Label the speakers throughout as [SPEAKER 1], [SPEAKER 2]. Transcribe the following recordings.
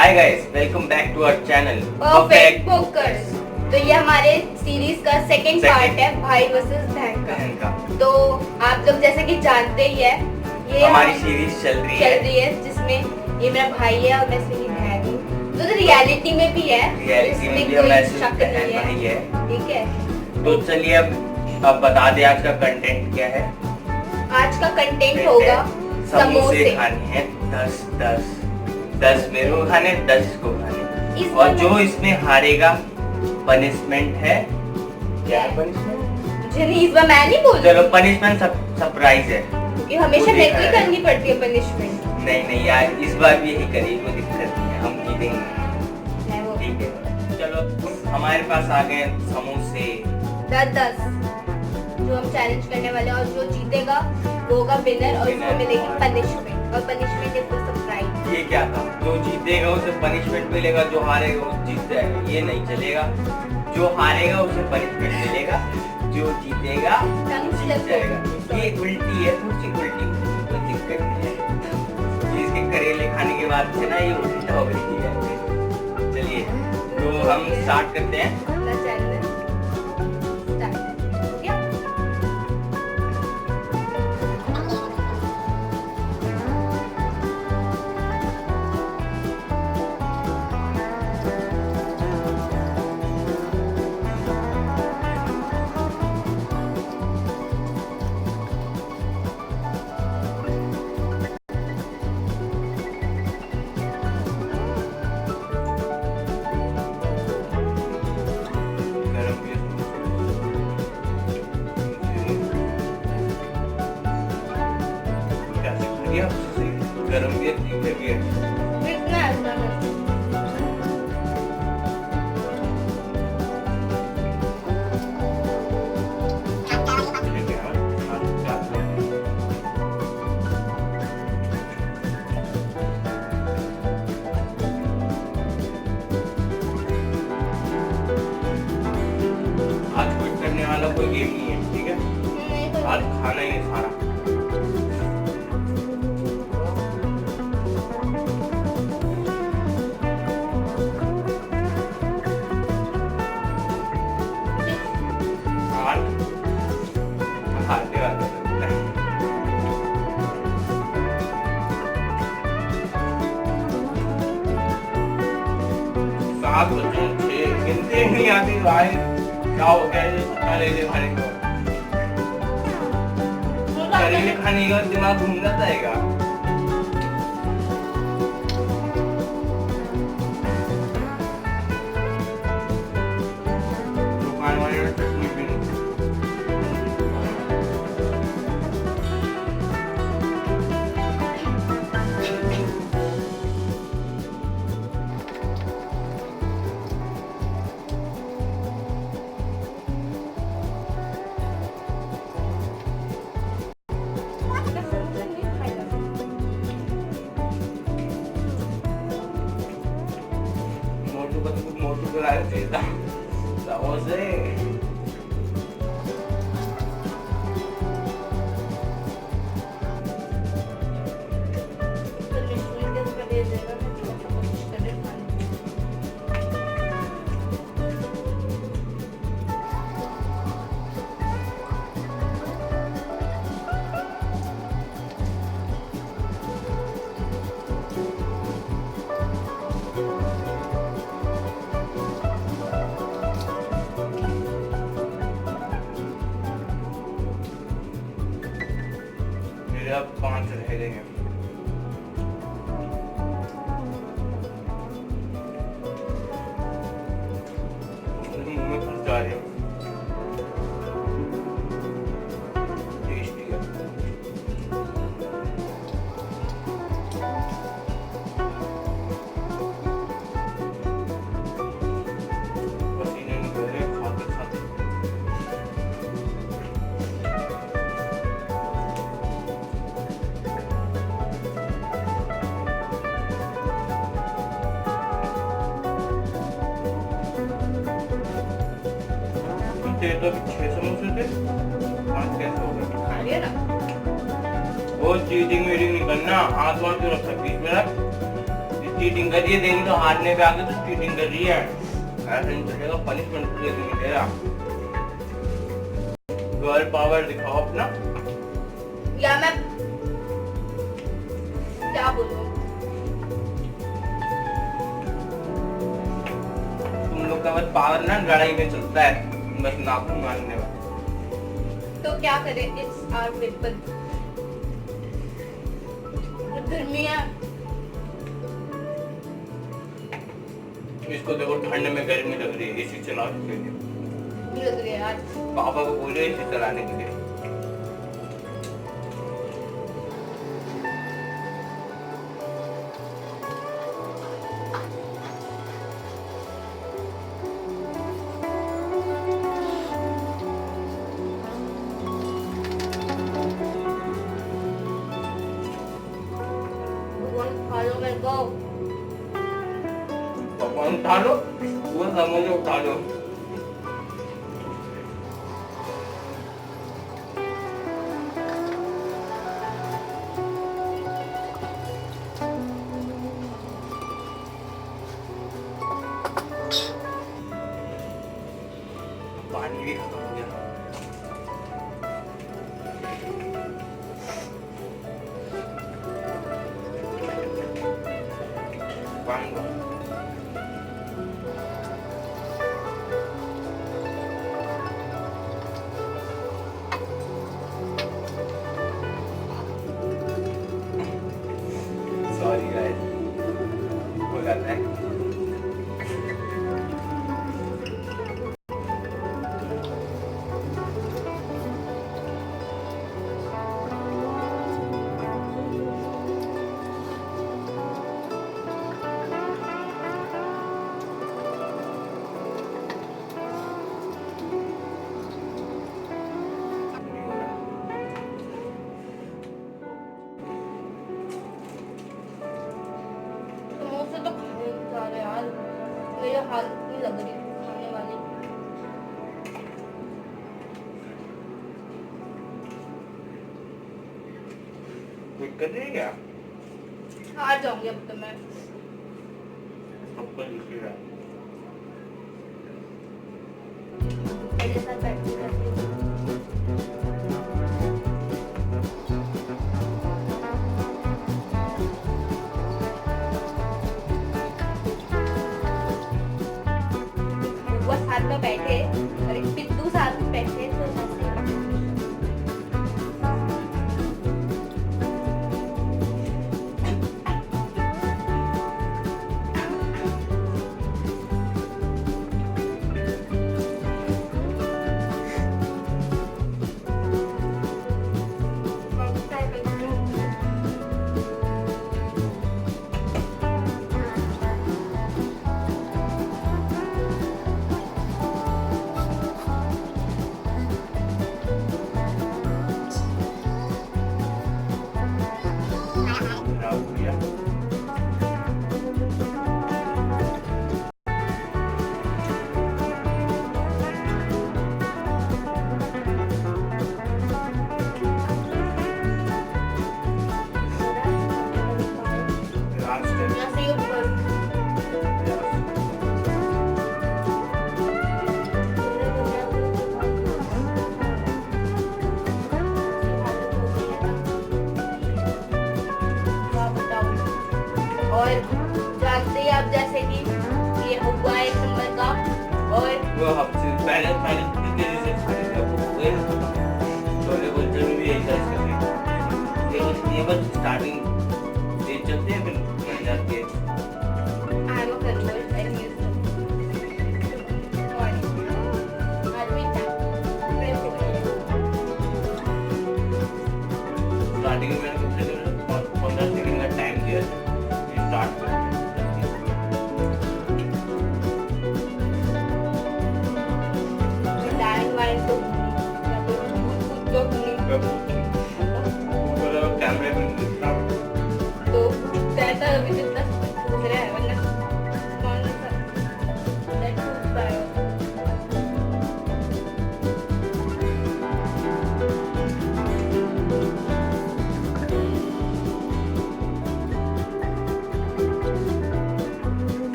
[SPEAKER 1] Hi guys, welcome back to our channel
[SPEAKER 2] Perfect Pokers. तो ये हमारे सीरीज का सेकंड पार्ट है, भाई वर्सेस बहन का। तो आप लोग जैसे कि जानते ही है, ये
[SPEAKER 1] हमारी सीरीज चल रही है
[SPEAKER 2] जिसमें ये मेरा भाई है और मैं इसमें बहन हूँ। तो रियलिटी में भी है,
[SPEAKER 1] इसमें कोई शक नहीं है।
[SPEAKER 2] ठीक है,
[SPEAKER 1] तो चलिए अब बता दे आज का कंटेंट क्या है।
[SPEAKER 2] आज का कंटेंट होगा समोसे
[SPEAKER 1] खाने हैं 10 मेरे को खाने, 10 इसको खाने। और जो इसमें हारेगा पनिशमेंट है। क्या है पनिशमेंट?
[SPEAKER 2] मुझे नहीं, इस बार मैं नहीं बोल।
[SPEAKER 1] चलो पनिशमेंट सरप्राइज है,
[SPEAKER 2] क्योंकि हमेशा मेरे को ही करनी पड़ती है पनिशमेंट।
[SPEAKER 1] नहीं यार, इस बार भी यही करिए, कोई दिक्कत नहीं है, हम जीतेंगे। ठीक है, चलो हमारे पास आ गए समोसे
[SPEAKER 2] 10 जो हम चैलेंज करने वाले हैं, और जो जीतेगा वो होगा विनर और उसको मिलेगी पनिशमेंट, और पनिशमेंट इज सरप्राइज।
[SPEAKER 1] ये क्या था? जो जीतेगा उसे पनिशमेंट मिलेगा, जो हारेगा वो जीत जाएगा। ये नहीं चलेगा, जो हारेगा उसे पनिशमेंट मिलेगा, जो जीतेगा जीत जाएगा। ये उल्टी है, थोड़ी उल्टी, कोई दिक्कत नहीं है। इसके करेले खाने के बाद से ना ये उल्टा हो गई है। चलिए तो हम स्टार्ट करते हैं। गरम भी है, तीखे भी है। आज क्विट करने वाला कोई गेम नहीं है, ठीक है? आज खाना ही है सारा। सात बच्चों 6 गिनते नहीं आती भाई, क्या हो गया ये करेले खाने को? करेले खाने का दिमाग घूम जाता है। दुकान वाले ने चटनी भी नहीं। मोटू को लाया था समोसे। अब 5 रह गए हैं। मुंह में फंस जा रहे हैं। टेस्टी है। पसीने निकल रहे खाते खाते। तो 6 समोसे थे, 5 कैसे हो गए?
[SPEAKER 2] खा लिया ना।
[SPEAKER 1] वो चीटिंग वीटिंग नहीं करना, हाथ वाथ क्यों रखा? बीच में रख। चीटिंग कर रही है, देंगे तो हारने पे आके तो चीटिंग कर रही है, ऐसा नहीं चलेगा, पनिशमेंट मिलेगा। गर्ल पावर दिखाओ अपना।
[SPEAKER 2] या मैं क्या बोलूं,
[SPEAKER 1] तुम लोग का बस पावर ना लड़ाई में चलता है, बस नाखून मारने में।
[SPEAKER 2] तो क्या करें, इट्स आवर वेपन। गर्मी है,
[SPEAKER 1] इसको देखो ठंड में गर्मी लग रही है, एसी चला के
[SPEAKER 2] लग रही है यार।
[SPEAKER 1] पापा को बोल रहे एसी चलाने के लिए।
[SPEAKER 2] हेलो मेरे को
[SPEAKER 1] भगवान उठा लो, वो समझ उठा लो। पानी भी खत्म हो गया। पानी को सॉरी गाइस, हो जाता है।
[SPEAKER 2] समोसे तो खाने जा रहे यार, मेरे हालत नहीं लग रही खाने वाली।
[SPEAKER 1] कुछ कर रही है क्या?
[SPEAKER 2] हार जाऊंगी अब तो मैं।
[SPEAKER 1] ऊपर लिखी है।
[SPEAKER 2] मेरे साथ बैठती रहती हूँ। वो साथ में बैठे और एक पिद्दू साथ में बैठे तो हंसी।
[SPEAKER 1] खराब हो गया। लास्ट है।
[SPEAKER 2] यहाँ से ऊपर और जानते ही आप जैसे कि ये हुआ एक नंबर का और
[SPEAKER 1] वो हफ्ते पहले पहले कितनी तेजी से खाने का हुए छोले कुलचे में भी यही साइज कर रही है। ये बस स्टार्टिंग स्टेज चलते हैं, फिर बन जाती है।
[SPEAKER 2] I am a convert I use और आदमी था प्रेस हो गया।
[SPEAKER 1] स्टार्टिंग में मैंने कुछ 15 सेकंड का टाइम दिया स्टार्ट कर।
[SPEAKER 2] लाइन वाइन तो
[SPEAKER 1] कैमरे में
[SPEAKER 2] तो कहता अभी जितना पूछ रहे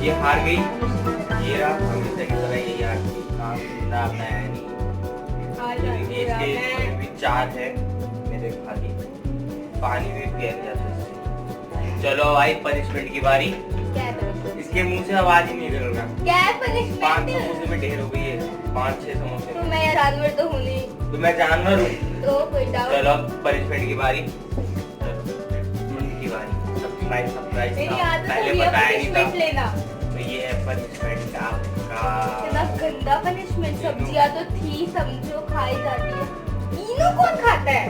[SPEAKER 1] ये हार गई, ये रहा हमेशा की तरह ये यार काम मैं नहीं। इसके भी 4 है मेरे खाली, पानी भी पिया जाता है। चलो भाई पनिशमेंट की बारी।
[SPEAKER 2] क्या है punishment?
[SPEAKER 1] इसके मुंह से आवाज ही नहीं निकल रहा।
[SPEAKER 2] क्या है
[SPEAKER 1] 5
[SPEAKER 2] punishment?
[SPEAKER 1] समोसे में ढेर हो गई है, 5-6 समोसे।
[SPEAKER 2] तो मैं जानवर तो हूँ नहीं,
[SPEAKER 1] तो मैं जानवर हूँ।
[SPEAKER 2] तो कोई डाउट।
[SPEAKER 1] चलो पनिशमेंट की बारी। की बारी सरप्राइज
[SPEAKER 2] मेरी
[SPEAKER 1] था,
[SPEAKER 2] आदत
[SPEAKER 1] पहले
[SPEAKER 2] होती है
[SPEAKER 1] बताया नहीं
[SPEAKER 2] punishment
[SPEAKER 1] था।
[SPEAKER 2] लेना।
[SPEAKER 1] तो ये है पनिशमेंट आपका।
[SPEAKER 2] इतना गंदा punishment, सब्जियां तो थी समझो खाई जाती है। तीनों कौन खाता है?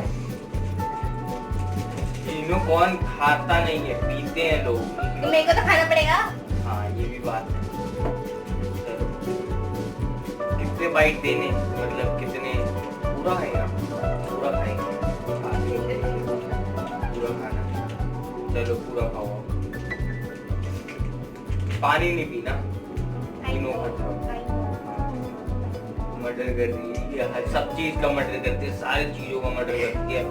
[SPEAKER 1] तीनों कौन खाता नहीं है, पीते हैं लोग।
[SPEAKER 2] तो मेरे को तो खाना पड़ेगा।
[SPEAKER 1] हाँ ये भी बात है। चलो कितने बाइट देने, मतलब कितने, पूरा खाएगा, पूरा खाएंगे, पूरा खाना। चलो पूरा खाओ। पानी नहीं पीना, तीनों मर्डर कर रही है, हर सब चीज का मर्डर करती है, सारी चीजों का मर्डर करती है।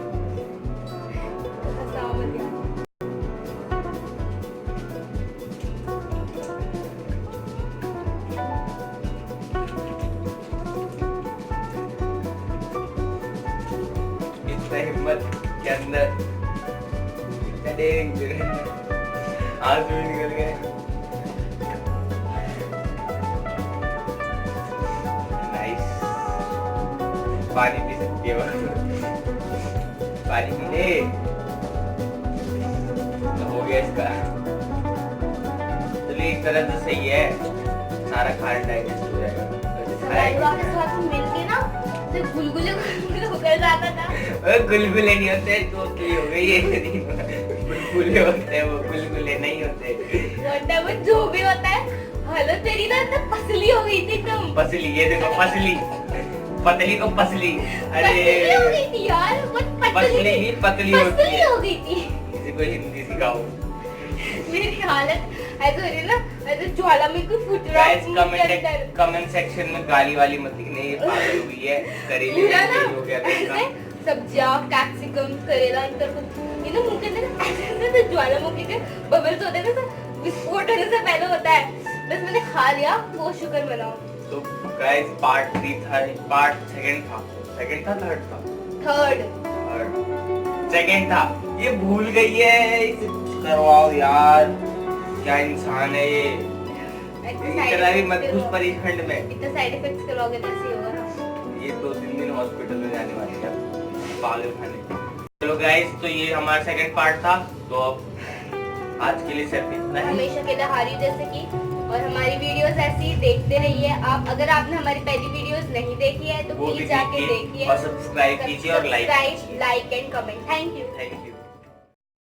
[SPEAKER 1] इतना हिम्मत के अंदर आंसू भी निकल गए। नाइस, पानी पी सकती है, पानी पी ले। तो हो गया इसका। चलिए एक तरह से सही है, सारा खाना डाइजेस्ट हो जाएगा।
[SPEAKER 2] सलाइवा के साथ मिलके ना तो गुलगुले होकर जाता था।
[SPEAKER 1] गुलगुले नहीं होते, दोस्ती हो गई है। गुलगुले होते हैं, वो गुलगुले नहीं होते।
[SPEAKER 2] वो जो भी होता है, हालत तेरी ना इतना पसली हो गई थी तुम।
[SPEAKER 1] पसली, ये देखो पसली, पतली को पसली। अरे
[SPEAKER 2] पतली हो गई थी यार, बहुत
[SPEAKER 1] पतली नहीं, पतली होती
[SPEAKER 2] पसली
[SPEAKER 1] है।
[SPEAKER 2] हो गई थी।
[SPEAKER 1] किसी को हिंदी सिखाओ।
[SPEAKER 2] मेरी हालत ऐसे हो रही ना, ऐसे ज्वालामुखी को फूट रहा
[SPEAKER 1] गाइस
[SPEAKER 2] है मुंह के अंदर।
[SPEAKER 1] कमेंट सेक्शन में गाली वाली मत लिखना, ये पागल हुई है, करेले
[SPEAKER 2] पूरा ना
[SPEAKER 1] हो गया था इसका।
[SPEAKER 2] ऐसे सब्जियां, कैप्सिकम, करेला, इनका कुछ ये ना मुंह के अंदर ऐसे तो ज्वालामुखी के बबल्स होते हैं ना, तो विस्फोट होने से पहले होता है। बस मैंने खा लिया, वो शुक्र मनाओ।
[SPEAKER 1] तो गाइस पार्ट 3 था, पार्ट सेकंड था, थर्ड था,
[SPEAKER 2] थर्ड
[SPEAKER 1] सेकंड था। ये भूल गई है, इसे करवाओ यार, क्या इंसान है ये। इतना भी मत घुस पनिशमेंट में।
[SPEAKER 2] इतना साइड इफेक्ट्स करवाओगे तो ऐसे ही होगा ना।
[SPEAKER 1] ये 2-3 दिन हॉस्पिटल में जाने वाली है पागल खाने। चलो गाइस, तो ये हमारा सेकंड पार्ट था। तो अब आज के लिए सिर्फ इतना ही।
[SPEAKER 2] हमेशा के लिए हारी जैसे की, और हमारी वीडियोस ऐसी ही देखते रहिए आप। अगर आपने हमारी पहली वीडियोस नहीं देखी है तो
[SPEAKER 1] वो भी
[SPEAKER 2] प्लीज जाके
[SPEAKER 1] देखिए
[SPEAKER 2] देखिए
[SPEAKER 1] और सब्सक्राइब कीजिए और like
[SPEAKER 2] like and comment. Thank you.